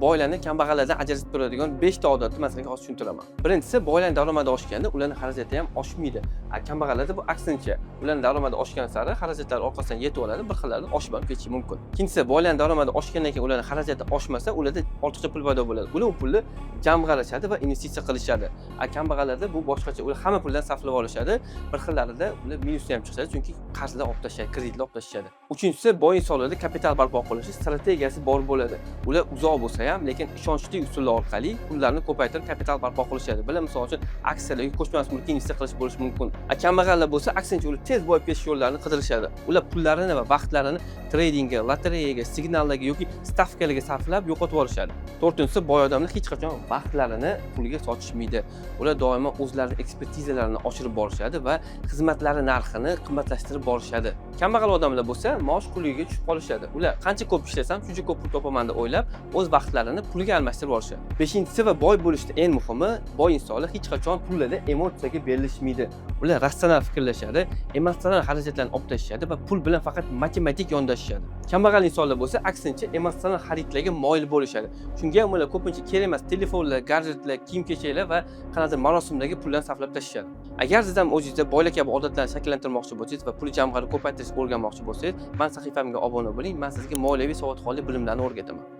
boylarni kambag'allardan ajratib turadigan 5 ta odatni masalan hozir tushuntiraman. Birinchisi, boylarning daromadi oshganda ularning xarajati ham oshmaydi. Kambag'allarda bu aksincha, ularning daromadi oshgan sari xarajatlar orqasidan yetib oladi, bir xillardan oshib ham ketishi mumkin. Ikkinchisi, boylarning daromadi oshgandan keyin ularning xarajati oshmasa, ularda ortiqcha pul paydo bo'ladi. Ular u pulni jamg'arishadi va investitsiya qilishadi. Kambag'allarda bu boshqacha, ular hamma puldan saflab olishadi. Bir xillarida ular minusga ham chiqadi, chunki qarzlar olib tashlashadi, kreditlar olib tashlashadi. Uchinchisi, boy insonlarda kapital barpo qilish strategiyasi bor bo'ladi. Ular uzoq bo'lsa ham, lekin ishonchli usullar orqali pullarni ko'paytirib kapital barpo qilishadi. Bular misol uchun aksiyalarga, ko'chmas mulkka investitsiya qilish bo'lishi mumkin. Kambag'allar bo'lsa, aksincha ular tez boyib ketish yo'llarini qidirishadi. Ular pullarini va vaqtlarini tradingga, lotereyaga, signallarga yoki stavkalarga sarflab yo'qotib olishadi. To'rtinchisi, boy odamlar hech qachon vaqtlarini pulga sotishmaydi. Ular doimo o'zlarining ekspertizalarini oshirib borishadi va xizmatlari narxini qimmatlashtirib borishadi. Kambag'al odamlar bo'lsa, maosh quliga tushib qolishadi. Ular qancha ko'p ishlasam, shuncha ko'p pul topaman deb o'ylab, o'z vaqtlarini pulga almashtirib borishadi. Beshinchisi va boy bo'lishda eng muhimi, boy insonlar hech qachon pullarda emotsiyaga berilishmaydi. Ular ratsional fikrlashadi, emotsional xarajatlarni olib tashlashadi va pul bilan faqat matematik yondashishadi. Kambag'al insonlar bo'lsa, aksincha emotsional xaridlarga moyil bo'lishadi. Shunga ham ular ko'pincha kerak emas telefonlar, gadjetlar, kiyim-kechaklar va qanaqadir marosimlarga pullarni sarflab tashlashadi. Agar siz ham o'zingizda boylar kabi odatlarni shakllantirmoqchi bo'lsangiz va pul jamg'arib ko'paytirishni o'rganmoqchi bo'lsangiz, men sahifamga obuna bo'ling. Men sizga moliyaviy savodxonlik bilimlarini o'rgataman.